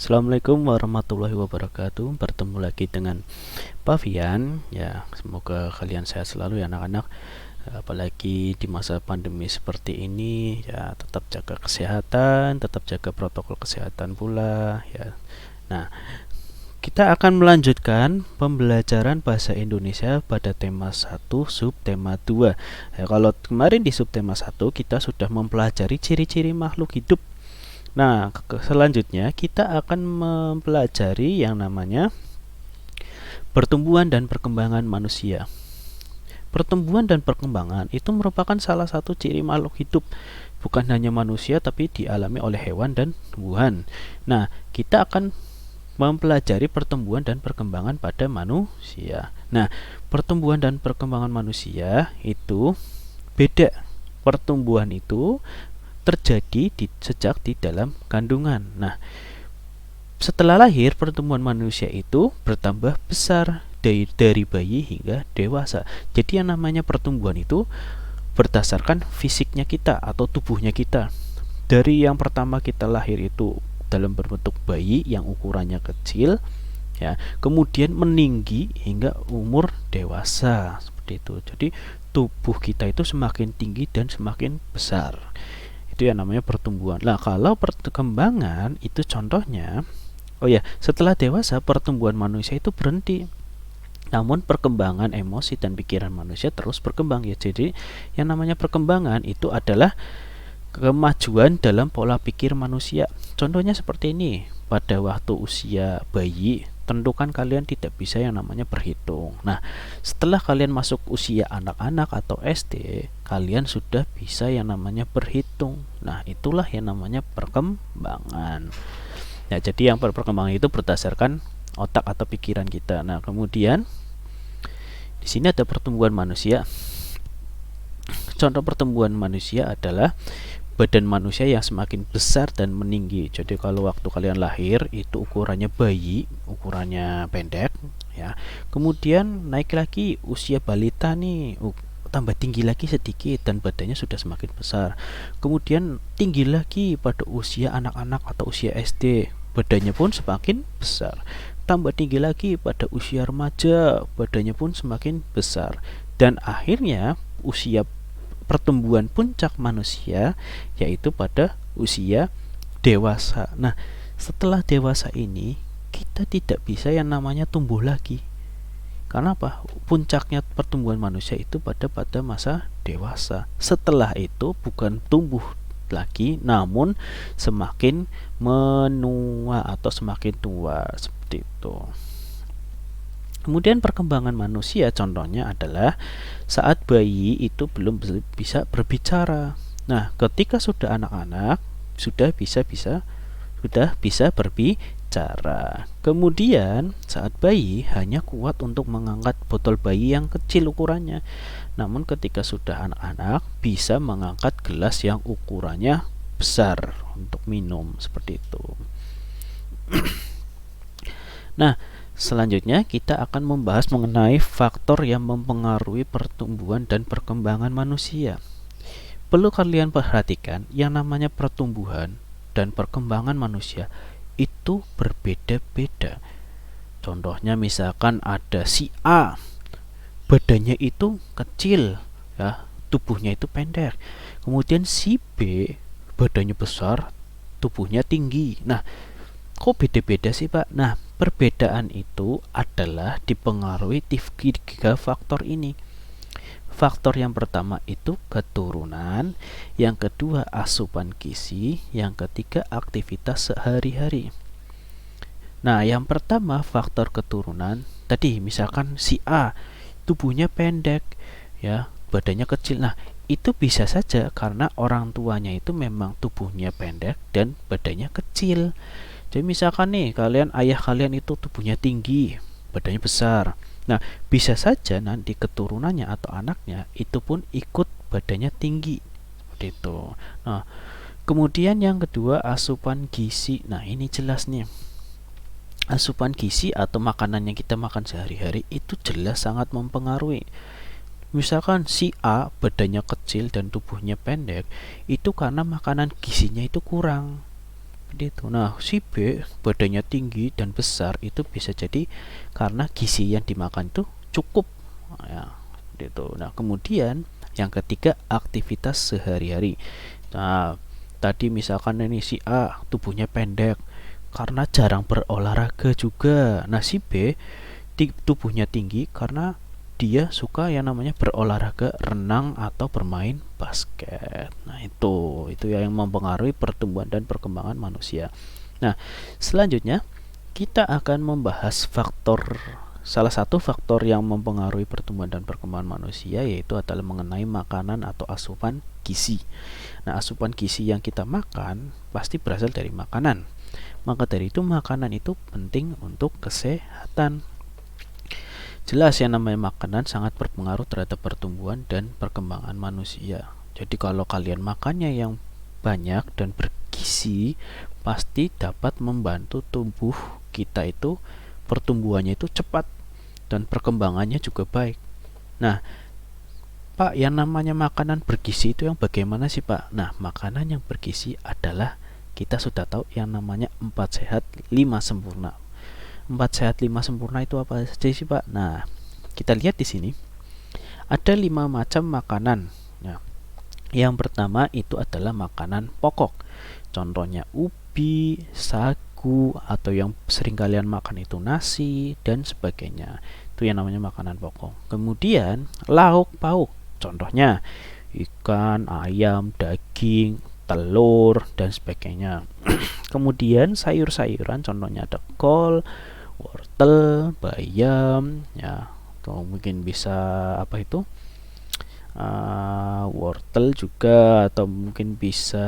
Assalamualaikum warahmatullahi wabarakatuh. Bertemu lagi dengan Pavian. Ya, semoga kalian sehat selalu ya anak-anak. Apalagi di masa pandemi seperti ini, ya tetap jaga kesehatan, tetap jaga protokol kesehatan pula ya. Nah, kita akan melanjutkan pembelajaran bahasa Indonesia pada tema 1, subtema 2. Ya, kalau kemarin di subtema 1 kita sudah mempelajari ciri-ciri makhluk hidup. Nah, selanjutnya kita akan mempelajari yang namanya pertumbuhan dan perkembangan manusia. Pertumbuhan dan perkembangan itu merupakan salah satu ciri makhluk hidup, bukan hanya manusia tapi dialami oleh hewan dan tumbuhan. Nah, kita akan mempelajari pertumbuhan dan perkembangan pada manusia. Nah, pertumbuhan dan perkembangan manusia itu beda. Pertumbuhan itu terjadi sejak di dalam kandungan. Nah, setelah lahir, pertumbuhan manusia itu bertambah besar dari bayi hingga dewasa. Jadi yang namanya pertumbuhan itu berdasarkan fisiknya kita atau tubuhnya kita. Dari yang pertama kita lahir itu dalam berbentuk bayi yang ukurannya kecil, ya, kemudian meninggi hingga umur dewasa seperti itu. Jadi tubuh kita itu semakin tinggi dan semakin besar. Itu yang namanya pertumbuhan. Nah, kalau perkembangan itu contohnya, setelah dewasa pertumbuhan manusia itu berhenti. Namun perkembangan emosi dan pikiran manusia terus berkembang ya. Jadi yang namanya perkembangan itu adalah kemajuan dalam pola pikir manusia. Contohnya seperti ini. Pada waktu usia bayi, tentukan kalian tidak bisa yang namanya berhitung. Nah, setelah kalian masuk usia anak-anak atau SD, kalian sudah bisa yang namanya berhitung. Nah, itulah yang namanya perkembangan. Ya, jadi yang perkembangan itu berdasarkan otak atau pikiran kita. Nah, kemudian di sini ada pertumbuhan manusia. Contoh pertumbuhan manusia adalah badan manusia yang semakin besar dan meninggi. Jadi kalau waktu kalian lahir itu ukurannya bayi, ukurannya pendek ya. Kemudian naik lagi usia balita nih, tambah tinggi lagi sedikit dan badannya sudah semakin besar. Kemudian tinggi lagi pada usia anak-anak atau usia SD, badannya pun semakin besar. Tambah tinggi lagi pada usia remaja, badannya pun semakin besar. Dan akhirnya usia pertumbuhan puncak manusia yaitu pada usia dewasa. Nah, setelah dewasa ini kita tidak bisa yang namanya tumbuh lagi. Karena apa? Puncaknya pertumbuhan manusia itu pada masa dewasa. Setelah itu bukan tumbuh lagi, namun semakin menua atau semakin tua seperti itu. Kemudian perkembangan manusia contohnya adalah saat bayi itu belum bisa berbicara. Nah, ketika sudah anak-anak sudah bisa berbicara. Kemudian saat bayi hanya kuat untuk mengangkat botol bayi yang kecil ukurannya. Namun ketika sudah anak-anak bisa mengangkat gelas yang ukurannya besar untuk minum seperti itu. Nah, selanjutnya kita akan membahas mengenai faktor yang mempengaruhi pertumbuhan dan perkembangan manusia. Perlu kalian perhatikan yang namanya pertumbuhan dan perkembangan manusia itu berbeda-beda. Contohnya misalkan ada si A, badannya itu kecil ya, tubuhnya itu pendek. Kemudian si B, badannya besar, tubuhnya tinggi. Nah, kok beda-beda sih, Pak? Nah, perbedaan itu adalah dipengaruhi tiga faktor ini. Faktor yang pertama itu keturunan, yang kedua asupan gizi, yang ketiga aktivitas sehari-hari. Nah, yang pertama faktor keturunan, tadi misalkan si A tubuhnya pendek ya, badannya kecil. Nah, itu bisa saja karena orang tuanya itu memang tubuhnya pendek dan badannya kecil. Jadi misalkan nih ayah kalian itu tubuhnya tinggi, badannya besar. Nah, bisa saja nanti keturunannya atau anaknya itu pun ikut badannya tinggi seperti itu. Nah, kemudian yang kedua asupan gizi. Nah, ini jelas nih. Asupan gizi atau makanan yang kita makan sehari-hari itu jelas sangat mempengaruhi. Misalkan si A badannya kecil dan tubuhnya pendek, itu karena makanan gizinya itu kurang. seperti itu. Nah, si B badannya tinggi dan besar itu bisa jadi karena gizi yang dimakan itu cukup. Nah, ya, seperti itu. Nah, kemudian yang ketiga, aktivitas sehari-hari. Nah, tadi misalkan ini si A tubuhnya pendek karena jarang berolahraga juga. Nah, si B tubuhnya tinggi karena dia suka yang namanya berolahraga, renang atau bermain basket. Nah, itu yang mempengaruhi pertumbuhan dan perkembangan manusia. Nah, selanjutnya kita akan membahas salah satu faktor yang mempengaruhi pertumbuhan dan perkembangan manusia, yaitu adalah mengenai makanan atau asupan gizi. Nah, asupan gizi yang kita makan pasti berasal dari makanan. Maka dari itu makanan itu penting untuk kesehatan. Jelas yang namanya makanan sangat berpengaruh terhadap pertumbuhan dan perkembangan manusia. Jadi kalau kalian makannya yang banyak dan bergizi, pasti dapat membantu tubuh kita itu pertumbuhannya itu cepat dan perkembangannya juga baik. Nah, Pak, yang namanya makanan bergizi itu yang bagaimana sih, Pak? Nah, makanan yang bergizi adalah kita sudah tahu yang namanya 4 sehat 5 sempurna. 4 sehat 5 sempurna itu apa saja sih, Pak? Nah, kita lihat di sini ada 5 macam makanan. Nah, yang pertama itu adalah makanan pokok. Contohnya ubi, sagu, atau yang sering kalian makan itu nasi dan sebagainya. Itu yang namanya makanan pokok. Kemudian lauk pauk. Contohnya ikan, ayam, daging, telur dan sebagainya. Kemudian sayur-sayuran, contohnya ada kol, wortel, bayam, ya, atau mungkin bisa apa itu wortel juga, atau mungkin bisa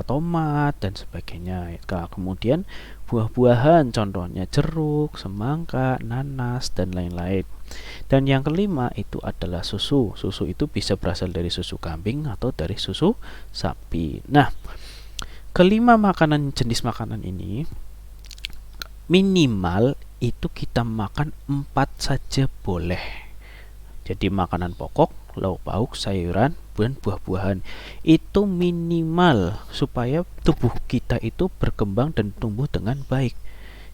tomat dan sebagainya. Kemudian buah-buahan, contohnya jeruk, semangka, nanas dan lain-lain. Dan yang kelima itu adalah susu. Susu itu bisa berasal dari susu kambing atau dari susu sapi. Nah, kelima jenis makanan ini minimal itu kita makan 4 saja boleh. Jadi makanan pokok, lauk pauk, sayuran, dan buah-buahan itu minimal supaya tubuh kita itu berkembang dan tumbuh dengan baik.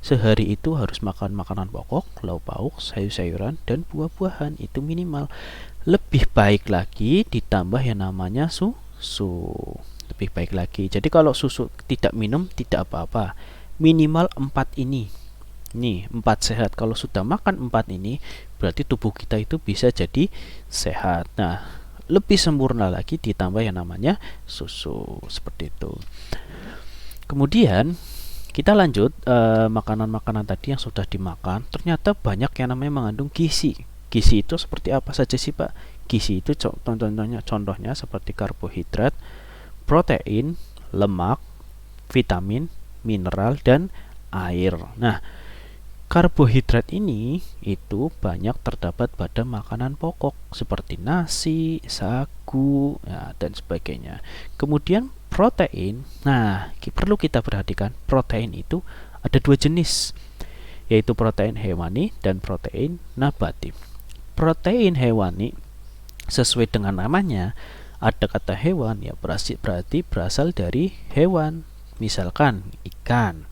Sehari itu harus makan makanan pokok, lauk pauk, sayur-sayuran, dan buah-buahan, itu minimal. Lebih baik lagi ditambah yang namanya susu. Lebih baik lagi. Jadi kalau susu tidak minum tidak apa-apa. Minimal 4 ini. Nih, 4 sehat. Kalau sudah makan 4 ini, berarti tubuh kita itu bisa jadi sehat. Nah, lebih sempurna lagi ditambah yang namanya susu. Seperti itu. Kemudian kita lanjut, makanan-makanan tadi yang sudah dimakan ternyata banyak yang namanya mengandung gizi. Gizi itu seperti apa saja sih, Pak? Gizi itu contohnya seperti karbohidrat, protein, lemak, vitamin, mineral, dan air. Nah, karbohidrat ini itu banyak terdapat pada makanan pokok seperti nasi, sagu, ya, dan sebagainya. Kemudian protein. Nah, perlu kita perhatikan, protein itu ada 2 jenis, yaitu protein hewani dan protein nabati. Protein hewani sesuai dengan namanya, ada kata hewan, ya berarti berasal dari hewan. Misalkan ikan,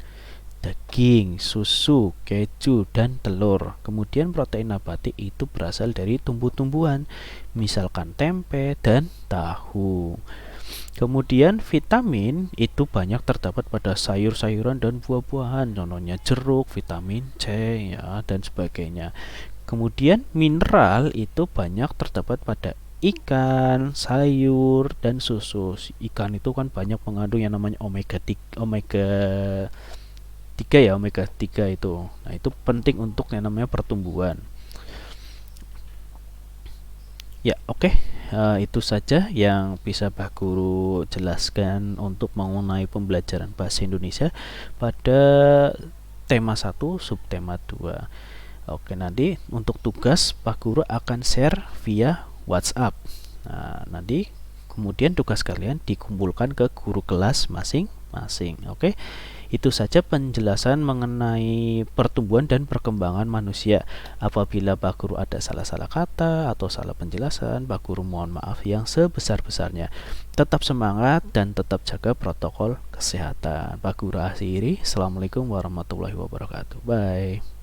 daging, susu, keju, dan telur. Kemudian protein nabati itu berasal dari tumbuh-tumbuhan, misalkan tempe dan tahu. Kemudian vitamin itu banyak terdapat pada sayur-sayuran dan buah-buahan, contohnya jeruk, vitamin C, ya, dan sebagainya. Kemudian mineral itu banyak terdapat pada ikan, sayur, dan susu. Ikan itu kan banyak mengandung yang namanya omega 3 ya, omega 3 itu. Nah, itu penting untuk yang namanya pertumbuhan. Ya, oke. Itu saja yang bisa Pak Guru jelaskan untuk mengenai pembelajaran bahasa Indonesia pada tema 1, subtema 2. Oke, nanti untuk tugas Pak Guru akan share via WhatsApp. Nah, nanti kemudian tugas kalian dikumpulkan ke guru kelas masing-masing. Oke. Itu saja penjelasan mengenai pertumbuhan dan perkembangan manusia. Apabila Pak Guru ada salah-salah kata atau salah penjelasan, Pak Guru mohon maaf yang sebesar-besarnya. Tetap semangat dan tetap jaga protokol kesehatan. Pak Guru akhiri. Assalamualaikum warahmatullahi wabarakatuh. Bye.